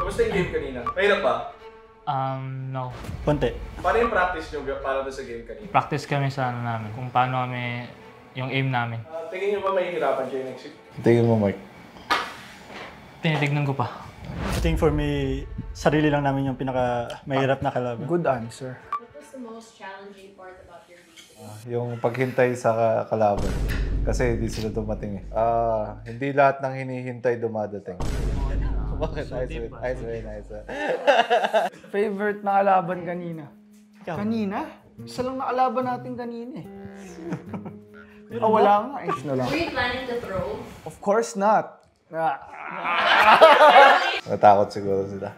Kamusta yung game kanina? Mahirap ba? No. Konti. Paano yung practice nyo para doon sa game kanina? Practice kami sa ano namin, kung paano kami, yung aim namin. Tingin nyo ba mahihirapan kayo next week? Tingin mo, Mark. Tinitignan ko pa. I think for me, sarili lang namin yung pinaka-mahirap na kalaban. Good answer. What was the most challenging part about your game? Yung paghintay sa kalaban. Kasi hindi sila dumating eh. Hindi lahat ng hinihintay dumadating. Bakit? Nice way. Favorite na kalaban kanina? Kanina? Isa lang na kalaban natin kanina eh. Wala nga eh. Were you planning to throw? Of course not. Natakot siguro sila.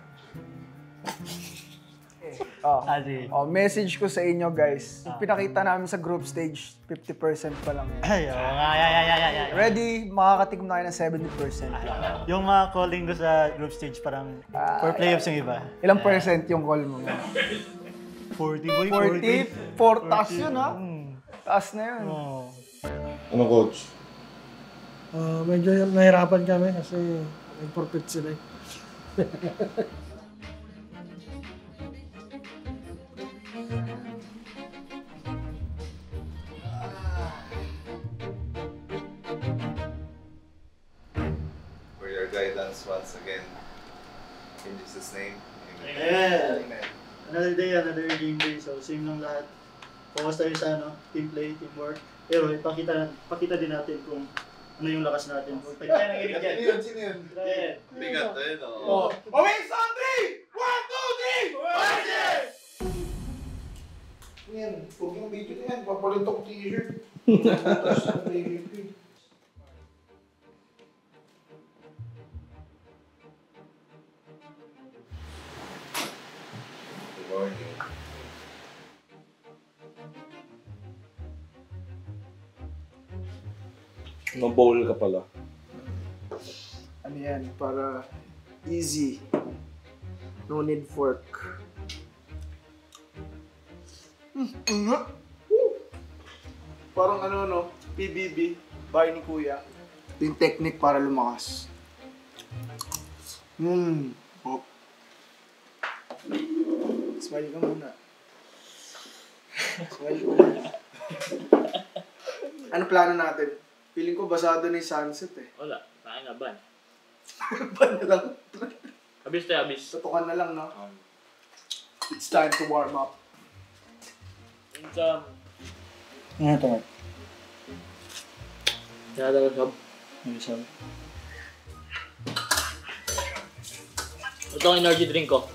Message ko sa inyo guys. Yung pinakita namin sa group stage, 50% pa lang yan. Ay, oo. Ready? Makakatigom na kayo ng 70%. Yung mga calling ko sa group stage parang for playoffs yung iba. Ilang percent yung call mo? 40 boy, 40. 4 taas yun ha? Taas na yun. Ano, coach? Medyo nahirapan kami kasi nag-forfeit sila. For your guidance once again. In Jesus' name. Amen. Another day, another game day. So same lang lahat. Focus tayo sa team play, teamwork. Pero pakita din natin kung ano yung lakas natin. Huwag tayo nang ilig dyan. Sino yun? Bigat na yun, Away on 3! 1, 2, 3! Yan, huwag yung video na yan. Papalitok t-shirt. Good morning. Mabowl ka pala. Ano yan? Para easy. No need fork. Parang PBB, bahay ni Kuya. Ito yung technique para lumakas. Oh. Smile ka muna. Smile ka muna. Ano plano natin? Feeling ko basado na yung sunset eh. Wala, tayo nga ban. Ban na lang. Abis tayo, abis. Tutukan na lang, no? It's time to warm up. Ano ito, Mark? Kaya daw job. Sabi. Ito ang energy drink ko.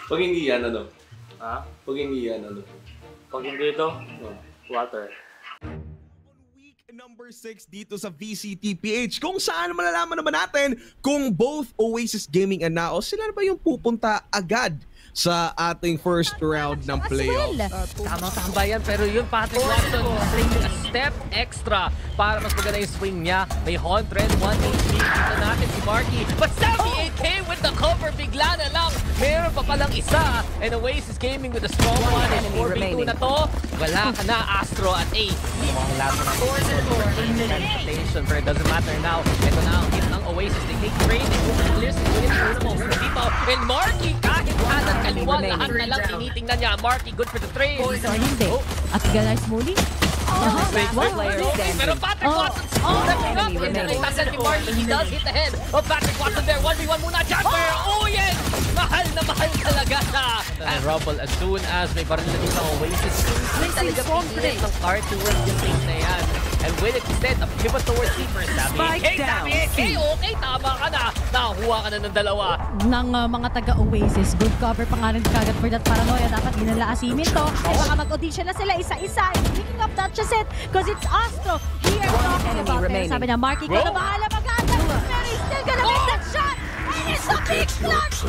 Pag hindi yan, ano? Ha? Pag hindi yan, ano? Pag hindi ito, water. Week number 6 dito sa VCTPH kung saan malalaman naman natin kung both Oasis Gaming and Naos sila na ba yung pupunta agad sa ating first round ng playoff. Tamang tambayan pero yun Patrick Watson taking a step extra para mas maganda yung swing niya. May 101 HP dito natin si Marky. But 78k with the cover, bigla na lang. Meron pa palang isa. And Oasis Gaming with a strong one. And 4v2 na to. Wala ka na Astro at 8. Mukhang laban ng transportation pero it doesn't matter now. Ito na ang hit ng Oasis. They take trade. They go for clear. Dito. And Marky kahit kanan kaliwa lahat na lang tinitingnan niya. Marky good for the trade. Hindi. At Galais Muli. Pero Patrick Watson stepping up and naitasan ni Marky. He does hit the head of Patrick Watson there. 1v1 muna. Jasper! Oh yes! Mahal na mahal talaga siya. And Rumble as soon as may baril na dito ang Oasis. May talaga pilit ng card to work yung thing na yan. And with it instead of pivot towards sleeper. Sabi, okay, tama ka na. Nakakuha ka na ng dalawa. Ng mga taga-Oasis. Good cover pa nga rin kagad for that paranoia. Dapat di nila asimin to. Baka mag-audition na sila isa-isa. And picking up not just it, because it's Astro. Here talking about it. Sabi na, Marky, ka na bahala mag-aantay. Pero he's still gonna make that shot. And it's a big clutch.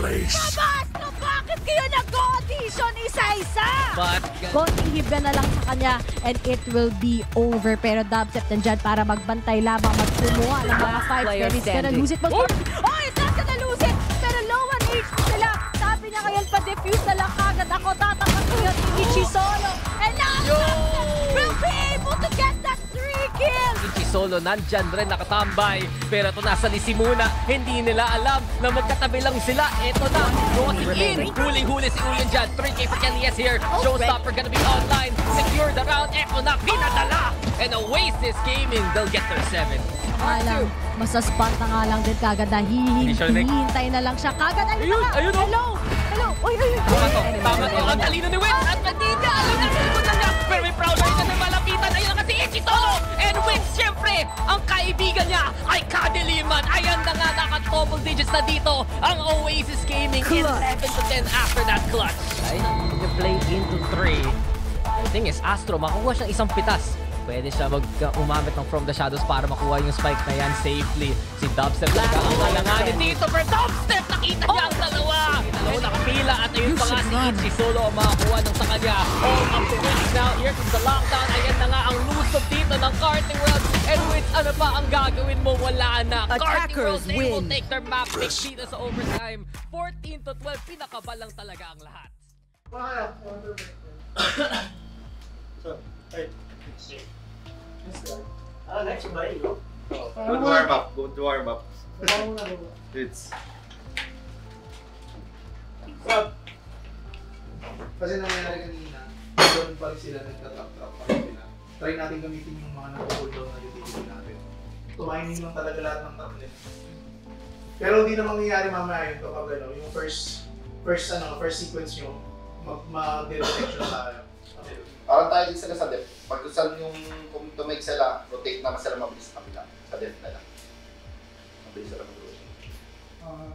Astro, bakit kayo nag-audition isa-isa? Konting hibla na lang sa kanya and it will be over. Pero Dubstep nandyan para magbantay lamang, magpumuha ng mga fights. Pero he's gonna lose it. Oh, he's not gonna lose it. Pero low on HP sila. Sabi niya ngayon pa-defuse na lang agad. Ako tatakas ko yun. Ichi solo. And now will be able to get that 3 kills. Solo nandyan rin nakatambay. Pero ito nasa lisi muna. Hindi nila alam na magkatabi lang sila. Ito na, walking in. Huling-huli si Uyan dyan. 3K for Kelly here. Showstopper gonna be online. Secure the round. Ito na, pinadala. And Oasis Gaming, they'll get their 7. Alam, masaspot na nga lang din kagad na hihintay na lang siya kagad. Ayun, ayun, hello! Hello! Uy, uy, uy! Tama to. Ang talino ni Witz at hindi niya alam na silimutan niya. Pero may prowler na na malapitan. Ayun na kasi Ichi Solo! And Witz, syempre, ang kaibigan niya ay kadiliman. Ayan na nga, naka-double digits na dito ang Oasis Gaming. 11 to 10 after that clutch. Ay, play into 3. The thing is, Astro, makuha siyang isang pitas. Pwede siya umamit ng From the Shadows para makuha yung spike na yan safely. Si Dubstep talaga ang alanganin dito. Pero Dubstep, nakita niya ang dalawa! Dalawa nakapila at ayun pa nga si Ichi Solo ang makakuha ng sa kanya. All up to winning now. Here comes the lockdown. Ayan na nga ang lose-up dito ng Karting World. And with ano pa ang gagawin mo? Wala na. Karting World, they will take their map pick dito sa overtime. 14 to 12, pinakabalang talaga ang lahat. So, ay. Next ba yun? Good warm up. Good warm up. It's... Kasi nangyayari kanina, doon pa rin sila nagtatrap-trap pa rin sila. Try natin gamitin yung mga nag-cooldown na litigin natin. Tumining lang talaga lahat ng tablet. Pero hindi na mangyayari mamaya ito pag ano, yung first sequence nyo, mag-detection tayo. Parang tayo din sila sa depth. Pag saan yung kung tumake sila, rotate naman sila mabilis sa kapila. Sa depth na lang. Mabilis sila mag-rotate.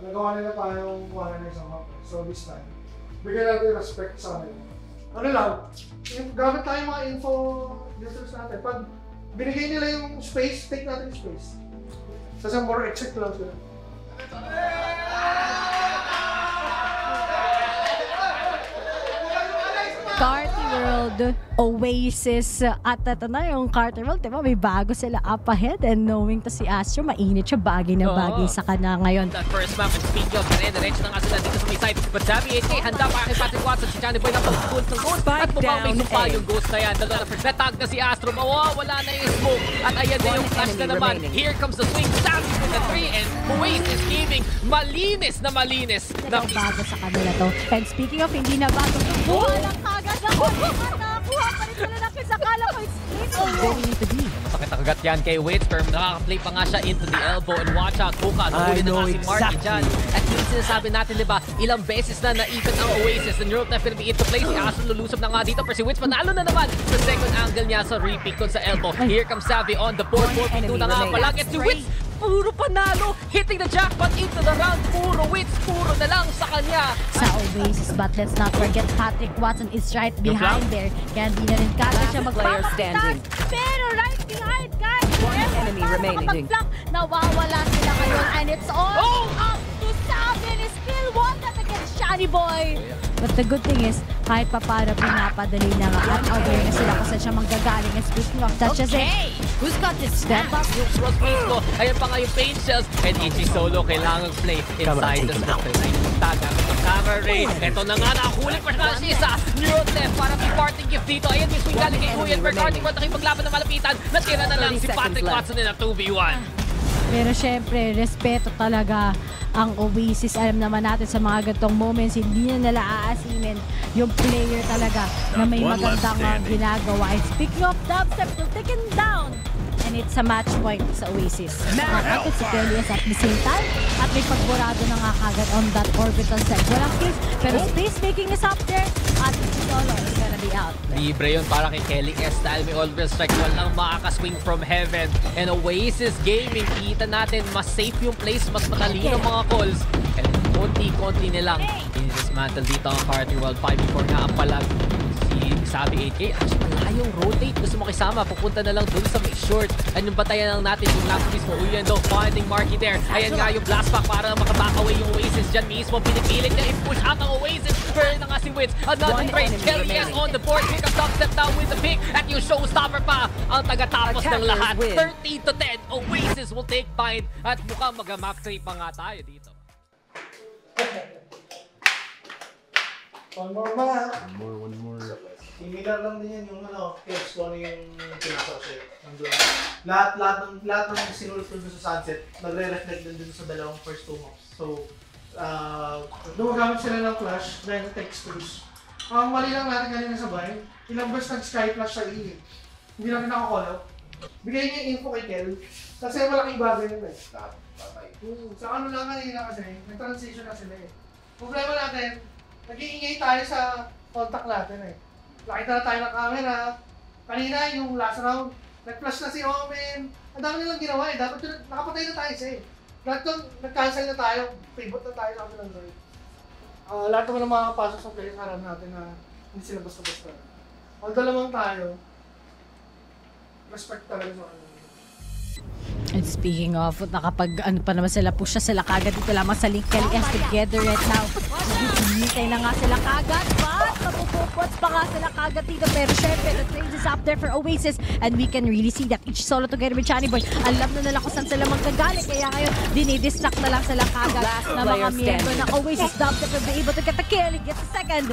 Nagawa nila tayong kuha na isang map. So this time, bigyan natin respect sa kanila. Ano lang, gamit tayo mga info users natin. Pag binigay nila yung space, take natin yung space. Sa more exact lang sila. Carty World, Oasis, at ito na yung Carty World, diba? May bago sila up ahead and knowing to si Astro, mainit siya bagay na bagay sa kanya ngayon. That first map, and speaking of dire-diretso na nga sila dito sa may side. But Sammy 8K, handa para kay Patrick Watson, si Johnny Boy na pag-goals ng goals. At mukhang may sumpa yung ghost na yan. Dalawa na natag na si Astro, mawawala na yung smoke. At ayan na yung flash na naman. Here comes the swing, Sammy with the 3, and Oasis Gaming, malinis na malinis. Bago sa kanila to. And speaking of hindi na bago, buha lang kagad ako. Nakakuha pa rin sila na kiss. Akala ko it's very need to be. Masakit ang kagat yan kay Witz, pero nakaka-play pa nga siya into the elbow. And watch out, Kuka, nahuli na nga si Marky dyan. At yung sinasabi natin, diba, ilang beses na naipit ang Oasis. And Neural Theft gonna be into play. Si Astro lulusog na nga dito, pero si Witz panalo na naman sa second angle niya sa repeat dun sa elbow. Here comes Savvy on the board. 4v2 na nga pala. Get si Witz. Puro panalo, hitting the jackpot into the round. Puro Witz, puro na lang sa kanya. Sa Oasis, but let's not forget Patrick Watson is right behind there. Kaya hindi na rin kagad siya magpapakitas. Pero right behind, guys. One enemy remaining. Nawawala sila ngayon and it's all up to Savvy and still won that against Shiny Boy. But the good thing is, kahit pa para pinapadali na nga at aware na sila kung saan siya manggagaling. And speaking of that, who's got this step up? Yung cross mismo, ayun pa nga yung paint shells. And Ichi Solo kailangan play inside the structure. Taga ng camera ray. Ito na nga, nakakulit pa siya si isa. Neural Theft para may parting gift dito. Ayan yung swing galing kay Uyan. Pero Karting World nakipaglaban na malapitan. Natira na lang si Patrick Watson na 2v1. Pero syempre, respeto talaga ang Oasis. Alam naman natin sa mga ganitong moments, hindi na nila aasimin yung player talaga na may magandang ginagawa. And speaking of Dubstep, they'll take him down. And it's a match point sa Oasis. Nakakapit si Pelias at the same time. At may pagburado na nga kagad on that orbital set. Walang kills, pero space making is up there. At Ichi Solo is gonna be out. Libre yun para kay Kelly S. Dahil may Orbital Strike. Walang makakaswing from heaven. And Oasis Gaming, kita natin, mas safe yung place, mas matalino mga calls. And konti-konti nilang dismantle dito ang Karting World. 5v4 nga ang palag. Si Savvy 8K, yung rotate, gusto mo kisama, pupunta na lang dun sa may short. And yung batayan lang natin yung last mismo. Uyan daw, finding Marky there. Ayan nga yung blast pack para makaback away yung Oasis dyan mismo. Pinipilit niya i-push out ang Oasis. Pero na nga si Witz. Another trade. Kelly S on the board. Pick up Dubstep now with the pick. At yung showstopper pa ang taga-tapos ng lahat. 13 to 10. Oasis will take bind. At mukhang mag-map 3 pa nga tayo dito. One more. One more. Similar lang din yan yung Kevs, kung ano yung pinasok siya. Nandun. Lahat ng sinulat ko dun sa Sunset, nagre-reflect din dun sa dalawang first 2 maps. So, gumagamit sila ng flash dahil textures. Ang mali lang natin kanina sa bahay, ilang burst nag-sky flash sa E. Hindi natin naka-call out. Bigay niya yung info kay Kel, kasi malaking bagay yun eh. Sa ano lang kanina kasi, nag-transition na sila eh. Problema natin, nag-iingay tayo sa contact natin eh. Nakita na tayo ng camera. Kanina yung last round, nag-flash na si Omen. Ang dami nilang ginawa eh. Dapat yun, nakapatay na tayo siya eh. Lahat doon, nag-cancel na tayo. Pivot na tayo sa kabilang side. Lahat naman ng mga pasok sa players, harap natin na hindi sila basta-basta. Although lamang tayo, respect talaga sa kanila. And speaking of, nakapag ano pa naman sila, push na sila kagad dito lamang sa Link LS together right now. Hinintay na nga sila kagad, but mapupupots pa nga sila kagad dito. Pero syempre, the trade is up there for Oasis and we can really see that each solo together with Chani Boy, alam na nila kung saan sila magkagaling. Kaya ngayon, dinidistract na lang sila kagad na mga miyembro ng Oasis. Dubstep will be able to get the kill, he gets the second.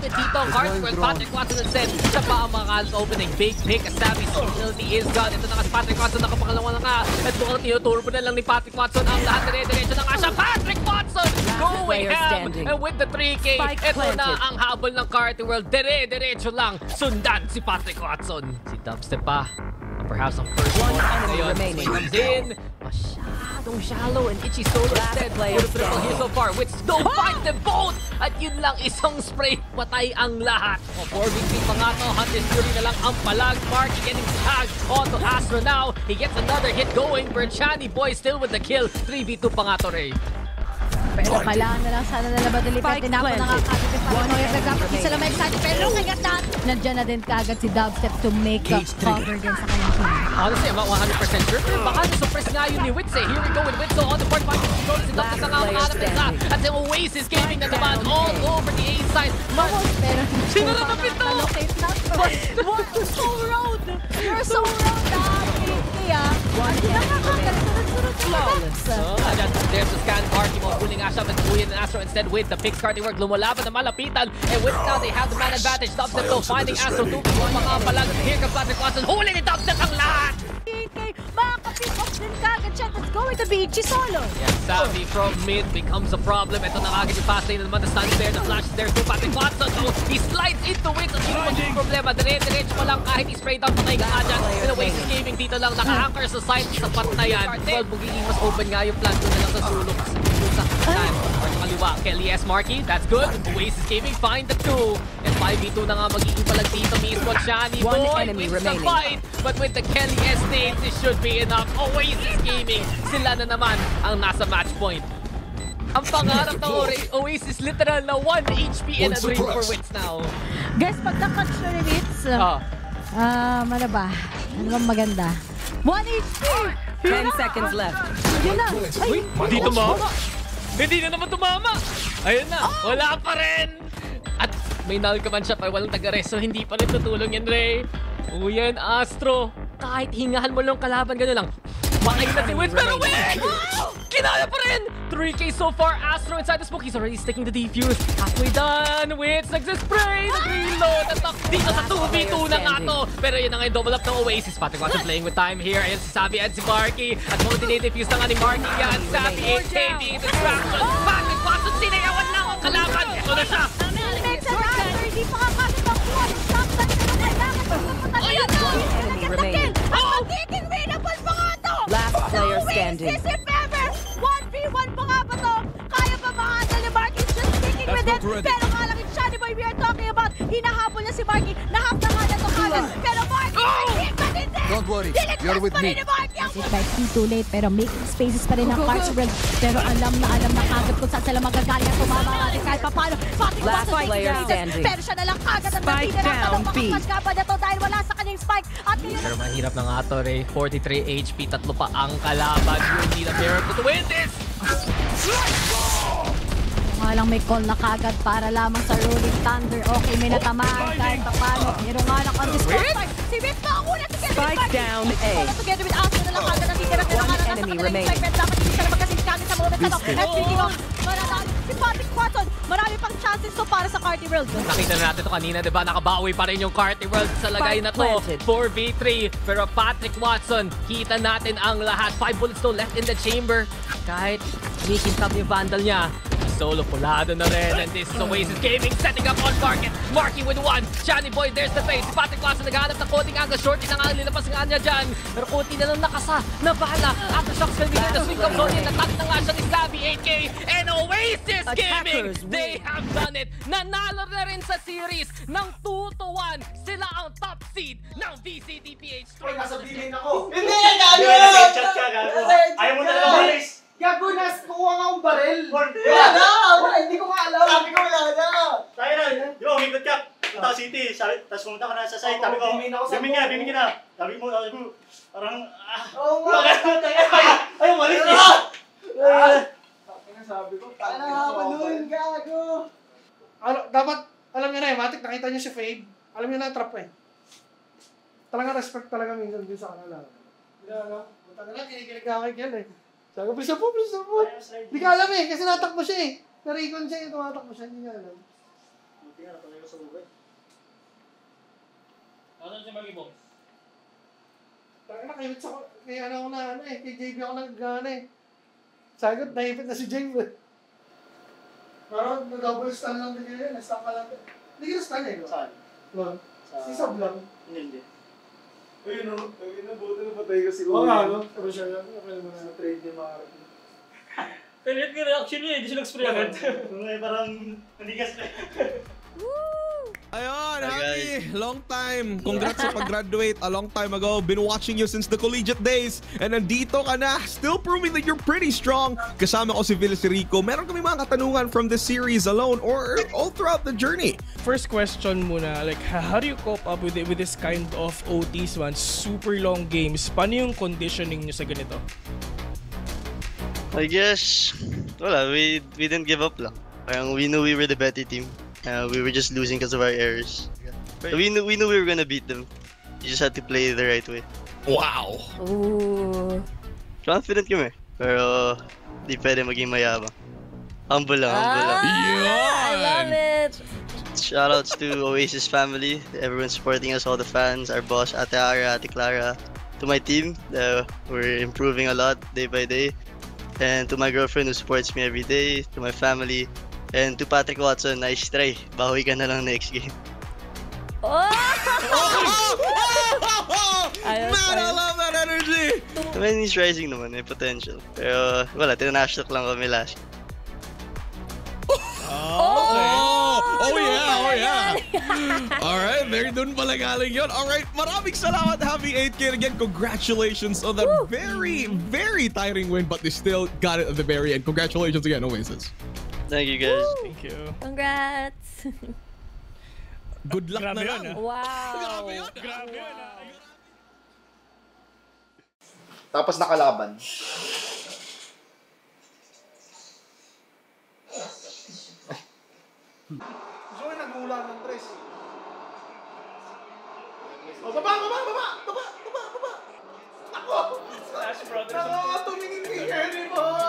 Dito, Cartwell, Patrick Watson and Sen. Siya pa ang mga opening. Big pick, a stabby, utility is gone. Ito na nga si Patrick Watson, nakapangalawa na nga. At mukhang tinuturbo na lang ni Patrick Watson ang lahat. Dire-diretso na nga siya. Patrick Watson going ham! And with the 3K, ito na ang habol ng Cartwell. Dire-diretso lang. Sundan si Patrick Watson. Si Dubstep pa. Perhaps ang first one ngayon. Comes in. Masyadong shallow and Itchy solo instead. Puro triple here so far. Wits don't find them both! At yun lang, isang spray. Patay ang lahat. O 4v3 pa nga to. Hunter's Fury na lang ang palag. Marky getting tagged onto Astro now. He gets another hit going for Chani Boy still with the kill. 3v2 pa nga to, Ray. Pero kailangan na lang sana nila madalipat. Tinapon na nga kagad yung Paranoia. Nagkapag sila may excited. Pero kagat na! Nandiyan na din kagad si Dubstep to make up cover din sa kanyang team. Honestly, I'm not 100% sure. Pero baka na-suppress nga yun ni Wits eh. Here we go with Wits. So on the board, finding control si Dubstep na nga ang hanap nila. At si Oasis gaming na naman all over the A side. Pero sino na napito? You're so road! You're so road! Kaya, flawless. There's the scan Marky mo pulling Asha and Kuya and Astro instead with the picks card work. Lumalaban na malapitan. And with now they have the man advantage. Dubstep though finding Astro 2 mga palag. Here comes Patrick Watson. Huli ni Dubstep ang lahat! Makaka-pick up din kagad siya. That's going to be Itchy solo. Yeah, Savvy from mid becomes a problem. Ito na kagad yung fast lane naman. The stun is there. The flash is there to Patrick Watson. So he slides into Wits. At yun yung problema. Dire-diretso mo lang kahit i-spray down patay ka nga dyan. In a Oasis gaming dito lang. Naka-anchor sa side. Sapat na yan. Well, magiging mas open nga yung plan doon na lang sa sulok. Sa time. Or sa kaliwa. Kelly S. Marky. That's good. Oasis gaming. Find the 2. And 5v2 na nga magiging palag dito mismo. Chani Boy wins the fight. But with the Kelly S. nades, it should be enough. Oasis gaming. Sila na naman ang nasa match point. Ang pangarap ng Oasis literal na 1 HP and a dream for Wits now. Guys, pag na-catch na ni Wits, ano ba? Ano bang maganda? 1 HP! 10 seconds left. Yun na! Ay, hindi tumama! Hindi na naman tumama! Ayun na! Wala pa rin! At may null ka man siya pero walang taga-rest, so hindi pa rin tutulong yan, Ray. Yan, Astro. Kahit hingahan mo lang kalaban, gano'n lang. Makain na si Wits, pero Wits! Kinaya pa rin! 3K so far, Astro inside the smoke. He's already sticking the defuse. Halfway done, Wits nagsispray! Nag-reload! Attack dito sa 2v2 na nga to! Pero yun na nga yung double up ng Oasis. Patrick Watson playing with time here. Ayan si Savvy and si Marky. At mga dinidefuse na nga ni Marky yan. Savvy 8K being distraction. Patrick Watson sinayawan lang ang kalaban. Ito na siya! Hindi pa kakasot ang kuha. Saktan sila kailangan. Ayun na! Enemy remaining. Magiging winnable pa nga to! Last player standing. Oasis if ever! 1v1 pa nga ba to? Kaya pa makakasal ni Marky? Just sticking with it. Pero nga lang yung Chani Boy we are talking about. Hinahabol niya si Marky. Nahap na nga na to kagad. Pero Marky, hit pa din din! Don't worry, you're with me. It might be too late pero making spaces pa rin ang Cartwell. Pero alam na kagad kung saan sila magagaling at tumama nga din kahit papano. Patrick Watson pero siya na lang kagad at Spike down B. Makakapas na to dahil wala sa kanyang spike. At pero mahirap na nga to, Ray. 43 HP, tatlo pa ang kalaban. You need a miracle to win this! Nga lang may call na kagad para lamang sa Rolling Thunder. Okay, may natamaan kahit papano. Pero nga lang on this spike. Si Wits na ang una together with Spike down A. Together with Astro na lang kagad. Ang titira. Pero nga lang nasa kanilang spike. Dapat hindi siya na magkasing gamit sa moment na to. And speaking of, si Patrick Watson, marami pang chances to para sa Carty World. Nakita na natin ito kanina, diba? Nakabawi pa rin yung Carty World sa lagay na to. 4v3. Pero Patrick Watson, kita natin ang lahat. 5 bullets to left in the chamber. Kahit kinikintab yung Vandal niya, solo pulado na rin. And this is Oasis Gaming setting up on market. Marky with 1. Johnny Boy, there's the face. Si Patrick Watson naghahanap ng konting angle. Shorty na nga ang lilipas nga niya dyan. Pero konti na lang nakasa na bala. Aftershocks can be there. The swing comes on in. Natag na nga siya ni Savvy 8K. And Oasis Gaming, they have done it. Nanalo na rin sa series ng 2-1. Sila ang top seed ng VCTPH. Ay, nasabihin ako. Hindi! Gago! Ayaw mo talaga malis! Gago, kuha nga akong baril. Wala Wala, hindi ko nga alam. Sabi ko wala na! Tayo na, di ba, umikot ka. Punta City, tapos pumunta ka na sa site. Sabi ko, bimin ka na. Sabi mo, parang, Oo nga. ayaw malis! Sabi ko, nakakanuhin, gago. Dapat, alam niyo na Matic, nakita niyo si Fade. Alam niyo na trap Talaga respect talaga minsan din sa kanila. Punta na lang, kinikilig ka kay Kiel Sabi ko, please po. Hindi ka alam kasi natakbo siya Narikon siya tumatakbo siya, hindi niya alam. Buti nga, natanay ko sa bubay. Ano siya mag-ibong? Talaga kay JB ako nag-gana Sagot, naipit na si JB. Parang na-double stun lang din yun, na-stun ka lang. Hindi ka na-stun Saan? Si Sab lang. Hindi. Uy, buti na patay ko si Oo nga, Pero siya lang, okay naman na trade niya maaari. Pilit yung reaction niya, hindi siya nag-spray agad. Parang, hindi ka spray. Ayun, Happy! Long time! Congrats sa pag-graduate a long time ago. Been watching you since the collegiate days. And nandito ka na. Still proving that you're pretty strong. Kasama ko si Vilis Rico. Meron kami mga katanungan from the series alone or all throughout the journey. First question muna, like how do you cope up with this kind of OTs man? Super long games. Paano yung conditioning nyo sa ganito? I guess, we didn't give up lang. Parang we knew we were the better team. We were just losing because of our errors. But we knew we were gonna beat them. You just had to play the right way. Wow! Ooh. Confident kami. Pero di pwede maging mayabang. Humble lang. I love it! Shoutouts to Oasis family, everyone supporting us, all the fans, our boss, Ate Ara, Ate Clara. To my team, we're improving a lot day by day. And to my girlfriend who supports me every day, to my family, and to Patrick Watson, nice try. Bawi ka na lang next game. Man, I love that energy! I mean, he's rising naman, may potential. Pero wala, tinashock lang kami last. Oh yeah! Alright, very dun pala galing yun. Alright, maraming salamat, Happy 8K. Again, congratulations on that very, very tiring win, but they still got it at the very end. Congratulations again, Oasis. Thank you guys. Thank you. Congrats! Good luck na lang. Wow! Grabe yun. Tapos nakalaban. Gusto ko nag-uula ng tres. Baba! Ako! Smash Brothers. Tumingin kay Henry mo!